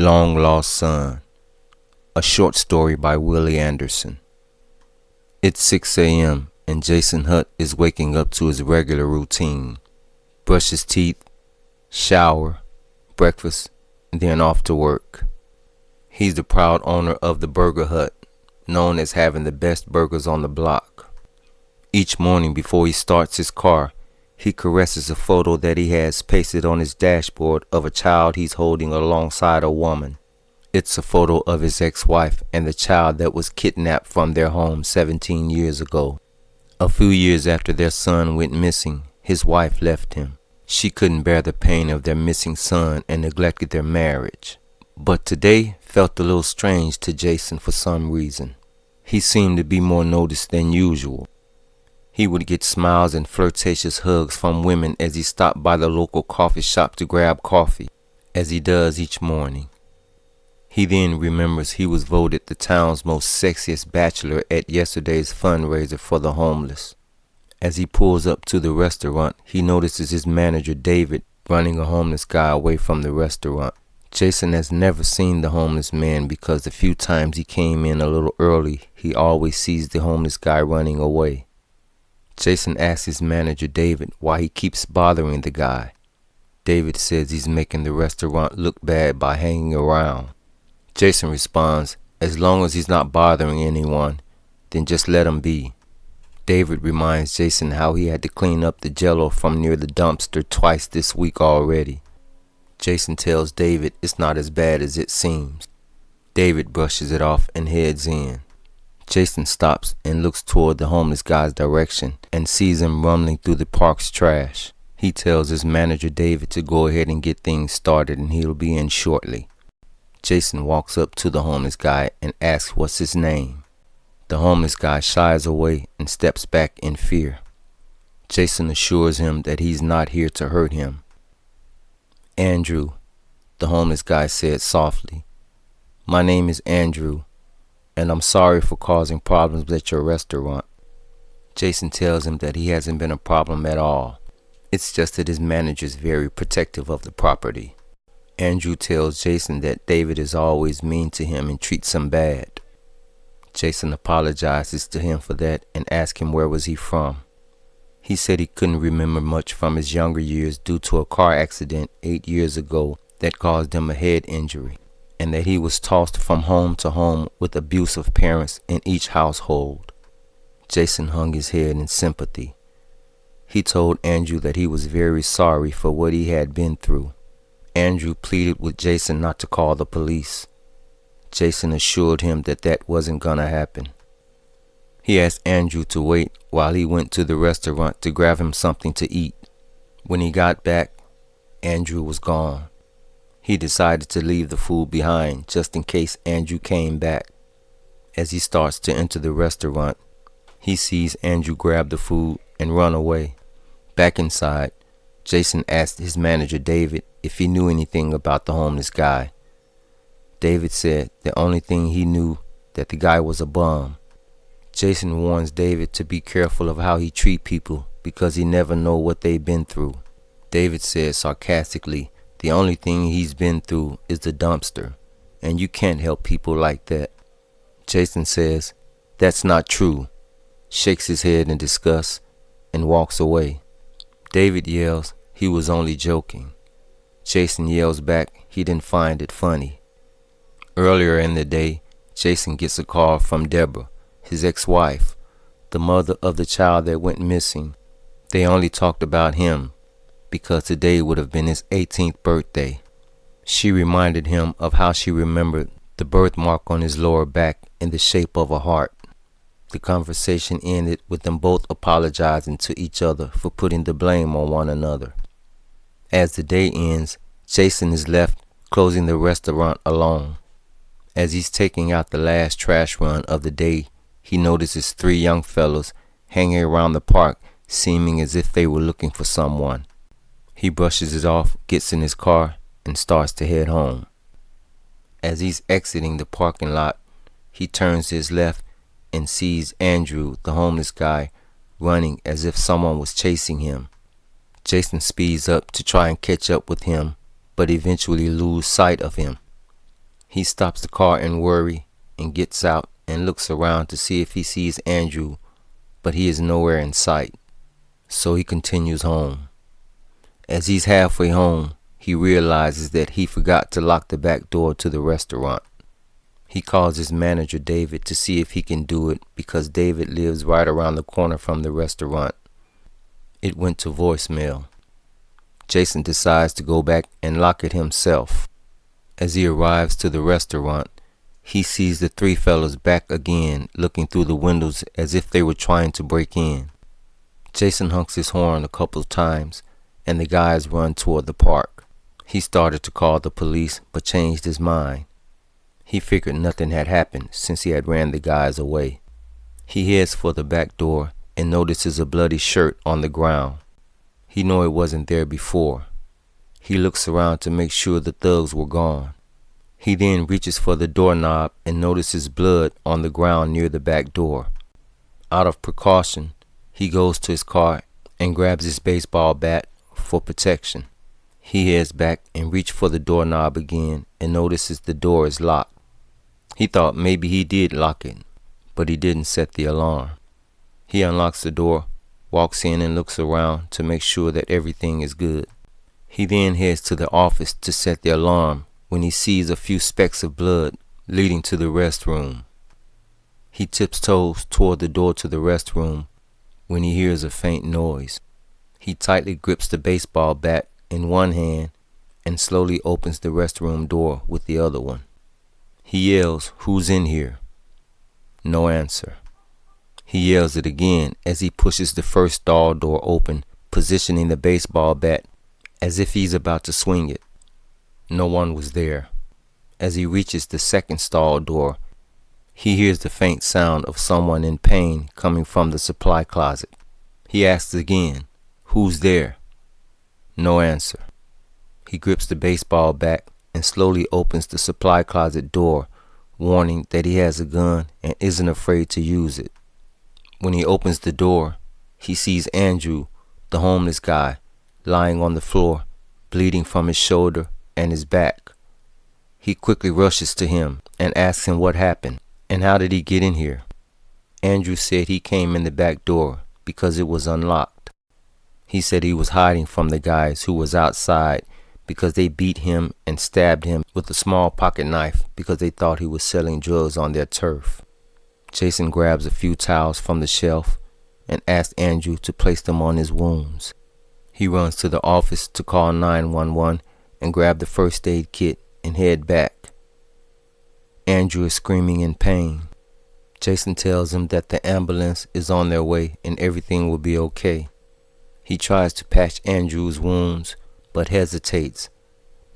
Long Lost Son, a short story by Willie Anderson. It's 6 a.m. and Jason Hutt is waking up to his regular routine. Brush his teeth, shower, breakfast, and then off to work. He's the proud owner of the Burger Hut, known as having the best burgers on the block. Each morning before he starts his car, he caresses a photo that he has pasted on his dashboard of a child he's holding alongside a woman. It's a photo of his ex-wife and the child that was kidnapped from their home 17 years ago. A few years after their son went missing, his wife left him. She couldn't bear the pain of their missing son and neglected their marriage. But today felt a little strange to Jason for some reason. He seemed to be more noticed than usual. He would get smiles and flirtatious hugs from women as he stopped by the local coffee shop to grab coffee, as he does each morning. He then remembers he was voted the town's most sexiest bachelor at yesterday's fundraiser for the homeless. As he pulls up to the restaurant, he notices his manager David running a homeless guy away from the restaurant. Jason has never seen the homeless man because the few times he came in a little early, he always sees the homeless guy running away. Jason asks his manager David why he keeps bothering the guy. David says he's making the restaurant look bad by hanging around. Jason responds, as long as he's not bothering anyone, then just let him be. David reminds Jason how he had to clean up the jello from near the dumpster twice this week already. Jason tells David it's not as bad as it seems. David brushes it off and heads in. Jason stops and looks toward the homeless guy's direction and sees him rumbling through the park's trash. He tells his manager David to go ahead and get things started and he'll be in shortly. Jason walks up to the homeless guy and asks what's his name. The homeless guy shies away and steps back in fear. Jason assures him that he's not here to hurt him. Andrew, the homeless guy said softly. My name is Andrew, and I'm sorry for causing problems at your restaurant. Jason tells him that he hasn't been a problem at all. It's just that his manager's very protective of the property. Andrew tells Jason that David is always mean to him and treats him bad. Jason apologizes to him for that and asks him where was he from. He said he couldn't remember much from his younger years due to a car accident 8 years ago that caused him a head injury, and that he was tossed from home to home with abusive parents in each household. Jason hung his head in sympathy. He told Andrew that he was very sorry for what he had been through. Andrew pleaded with Jason not to call the police. Jason assured him that that wasn't gonna happen. He asked Andrew to wait while he went to the restaurant to grab him something to eat. When he got back, Andrew was gone. He decided to leave the food behind just in case Andrew came back. As he starts to enter the restaurant, he sees Andrew grab the food and run away. Back inside, Jason asked his manager David if he knew anything about the homeless guy. David said the only thing he knew that the guy was a bum. Jason warns David to be careful of how he treats people because he never know what they've been through. David says sarcastically, the only thing he's been through is the dumpster, and you can't help people like that. Jason says, that's not true, shakes his head in disgust, and walks away. David yells, he was only joking. Jason yells back, he didn't find it funny. Earlier in the day, Jason gets a call from Debra, his ex-wife, the mother of the child that went missing. They only talked about him because today would have been his 18th birthday. She reminded him of how she remembered the birthmark on his lower back in the shape of a heart. The conversation ended with them both apologizing to each other for putting the blame on one another. As the day ends, Jason is left closing the restaurant alone. As he's taking out the last trash run of the day, he notices 3 young fellows hanging around the park, seeming as if they were looking for someone. He brushes it off, gets in his car, and starts to head home. As he's exiting the parking lot, he turns to his left and sees Andrew, the homeless guy, running as if someone was chasing him. Jason speeds up to try and catch up with him, but eventually loses sight of him. He stops the car in worry and gets out and looks around to see if he sees Andrew, but he is nowhere in sight. So he continues home. As he's halfway home, he realizes that he forgot to lock the back door to the restaurant. He calls his manager David to see if he can do it because David lives right around the corner from the restaurant. It went to voicemail. Jason decides to go back and lock it himself. As he arrives to the restaurant, he sees the three fellas back again looking through the windows as if they were trying to break in. Jason honks his horn a couple of times and the guys run toward the park. He started to call the police but changed his mind. He figured nothing had happened since he had ran the guys away. He heads for the back door and notices a bloody shirt on the ground. He knew it wasn't there before. He looks around to make sure the thugs were gone. He then reaches for the doorknob and notices blood on the ground near the back door. Out of precaution, he goes to his car and grabs his baseball bat for protection. He heads back and reaches for the doorknob again and notices the door is locked. He thought maybe he did lock it, but he didn't set the alarm. He unlocks the door, walks in and looks around to make sure that everything is good. He then heads to the office to set the alarm when he sees a few specks of blood leading to the restroom. He tiptoes toward the door to the restroom when he hears a faint noise. He tightly grips the baseball bat in one hand and slowly opens the restroom door with the other one. He yells, "Who's in here?" No answer. He yells it again as he pushes the first stall door open, positioning the baseball bat as if he's about to swing it. No one was there. As he reaches the second stall door, he hears the faint sound of someone in pain coming from the supply closet. He asks again, "Who's there?" No answer. He grips the baseball bat and slowly opens the supply closet door, warning that he has a gun and isn't afraid to use it. When he opens the door, he sees Andrew, the homeless guy, lying on the floor, bleeding from his shoulder and his back. He quickly rushes to him and asks him what happened and how did he get in here. Andrew said he came in the back door because it was unlocked. He said he was hiding from the guys who was outside because they beat him and stabbed him with a small pocket knife because they thought he was selling drugs on their turf. Jason grabs a few towels from the shelf and asks Andrew to place them on his wounds. He runs to the office to call 911 and grab the first aid kit and head back. Andrew is screaming in pain. Jason tells him that the ambulance is on their way and everything will be okay. He tries to patch Andrew's wounds but hesitates,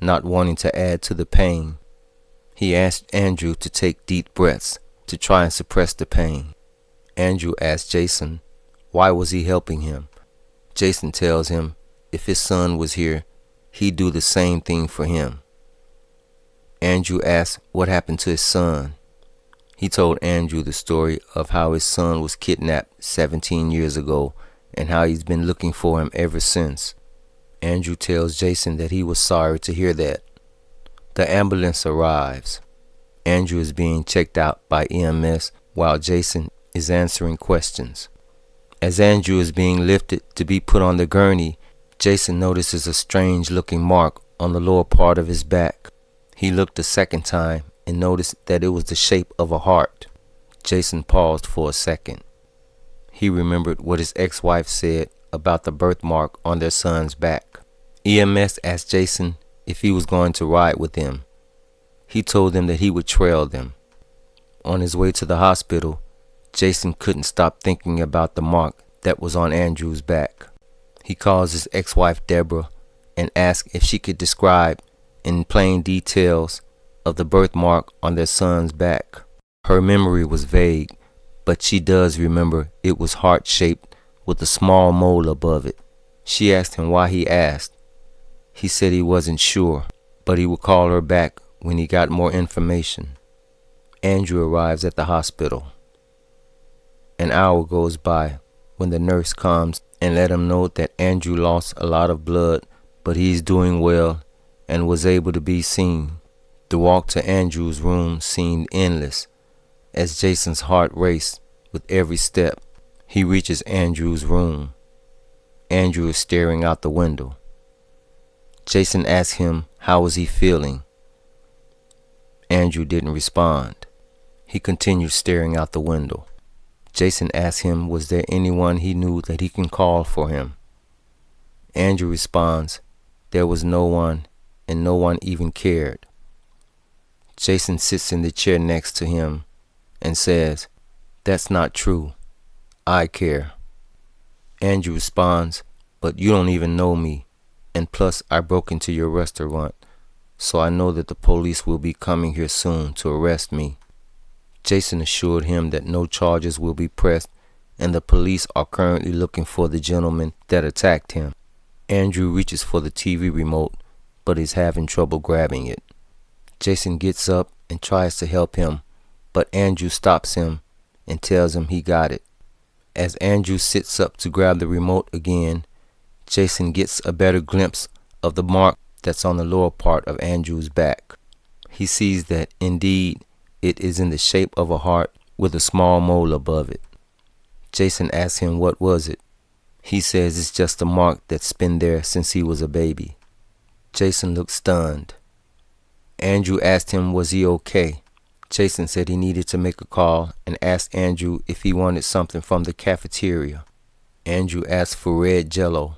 not wanting to add to the pain. He asks Andrew to take deep breaths to try and suppress the pain. Andrew asks Jason why was he helping him. Jason tells him if his son was here, he'd do the same thing for him. Andrew asks what happened to his son. He told Andrew the story of how his son was kidnapped 17 years ago and how he's been looking for him ever since. Andrew tells Jason that he was sorry to hear that. The ambulance arrives. Andrew is being checked out by EMS while Jason is answering questions. As Andrew is being lifted to be put on the gurney, Jason notices a strange-looking mark on the lower part of his back. He looked a second time and noticed that it was the shape of a heart. Jason paused for a second. He remembered what his ex-wife said about the birthmark on their son's back. EMS asked Jason if he was going to ride with them. He told them that he would trail them. On his way to the hospital, Jason couldn't stop thinking about the mark that was on Andrew's back. He calls his ex-wife Debra and asks if she could describe in plain details of the birthmark on their son's back. Her memory was vague, but she does remember it was heart-shaped with a small mole above it. She asked him why he asked. He said he wasn't sure, but he would call her back when he got more information. Andrew arrives at the hospital. An hour goes by when the nurse comes and let him know that Andrew lost a lot of blood, but he's doing well and was able to be seen. The walk to Andrew's room seemed endless as Jason's heart raced with every step. He reaches Andrew's room. Andrew is staring out the window. Jason asks him how was he feeling. Andrew didn't respond. He continued staring out the window. Jason asked him was there anyone he knew that he can call for him. Andrew responds, there was no one, and no one even cared. Jason sits in the chair next to him and says, that's not true. I care. Andrew responds, but you don't even know me, and plus I broke into your restaurant, so I know that the police will be coming here soon to arrest me. Jason assured him that no charges will be pressed and the police are currently looking for the gentleman that attacked him. Andrew reaches for the TV remote, but is having trouble grabbing it. Jason gets up and tries to help him, but Andrew stops him and tells him he got it. As Andrew sits up to grab the remote again, Jason gets a better glimpse of the mark that's on the lower part of Andrew's back. He sees that indeed it is in the shape of a heart with a small mole above it. Jason asks him what was it. He says it's just a mark that's been there since he was a baby. Jason looks stunned. Andrew asked him was he okay. Jason said he needed to make a call and asked Andrew if he wanted something from the cafeteria. Andrew asked for red jello.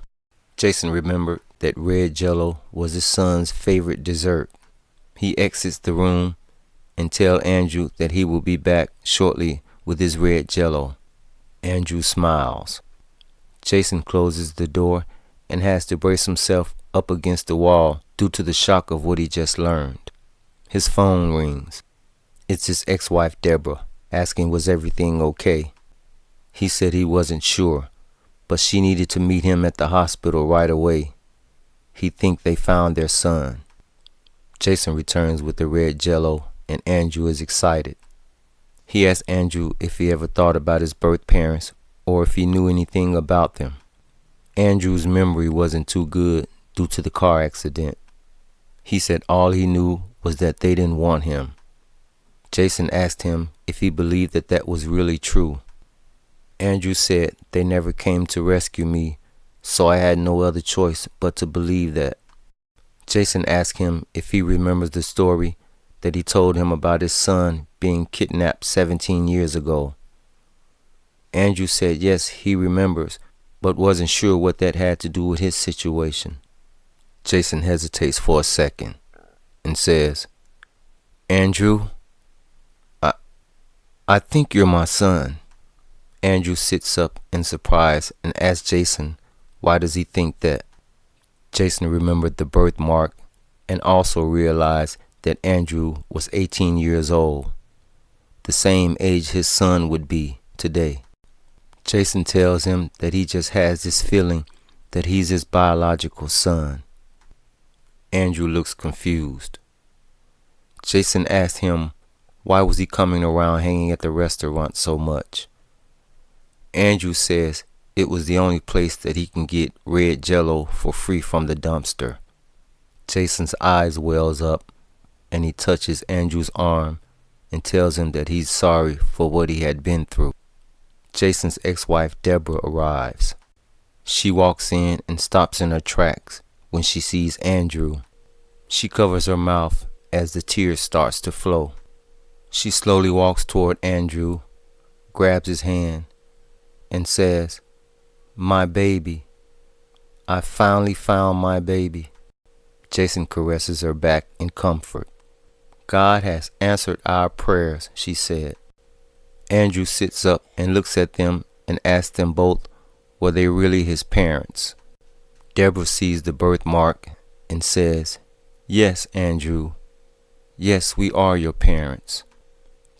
Jason remembered that red jello was his son's favorite dessert. He exits the room and tells Andrew that he will be back shortly with his red jello. Andrew smiles. Jason closes the door and has to brace himself up against the wall due to the shock of what he just learned. His phone rings. It's his ex-wife Debra, asking was everything okay. He said he wasn't sure, but she needed to meet him at the hospital right away. He think they found their son. Jason returns with the red jello and Andrew is excited. He asks Andrew if he ever thought about his birth parents or if he knew anything about them. Andrew's memory wasn't too good due to the car accident. He said all he knew was that they didn't want him. Jason asked him if he believed that that was really true. Andrew said they never came to rescue me, so I had no other choice but to believe that. Jason asked him if he remembers the story that he told him about his son being kidnapped 17 years ago. Andrew said yes, he remembers, but wasn't sure what that had to do with his situation. Jason hesitates for a second and says, Andrew, I think you're my son. Andrew sits up in surprise and asks Jason, why does he think that? Jason remembered the birthmark and also realized that Andrew was 18 years old, the same age his son would be today. Jason tells him that he just has this feeling that he's his biological son. Andrew looks confused. Jason asked him why was he coming around hanging at the restaurant so much. Andrew says it was the only place that he can get red jello for free from the dumpster. Jason's eyes wells up and he touches Andrew's arm and tells him that he's sorry for what he had been through. Jason's ex-wife Debra arrives. She walks in and stops in her tracks when she sees Andrew. She covers her mouth as the tears starts to flow. She slowly walks toward Andrew, grabs his hand, and says, my baby. I finally found my baby. Jason caresses her back in comfort. God has answered our prayers, she said. Andrew sits up and looks at them and asks them both, were they really his parents? Debra sees the birthmark and says, yes, Andrew. Yes, we are your parents.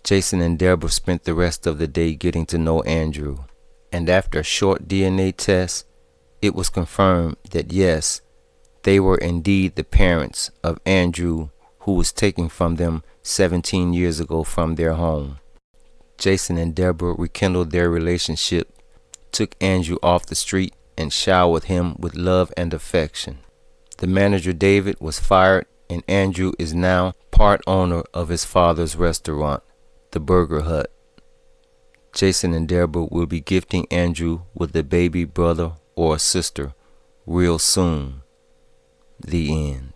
Jason and Debra spent the rest of the day getting to know Andrew, and after a short DNA test, it was confirmed that yes, they were indeed the parents of Andrew, who was taken from them 17 years ago from their home. Jason and Debra rekindled their relationship, took Andrew off the street, and showered him with love and affection. The manager David was fired and Andrew is now part owner of his father's restaurant, the Burger Hut. Jason and Debra will be gifting Andrew with a baby brother or a sister real soon. The end.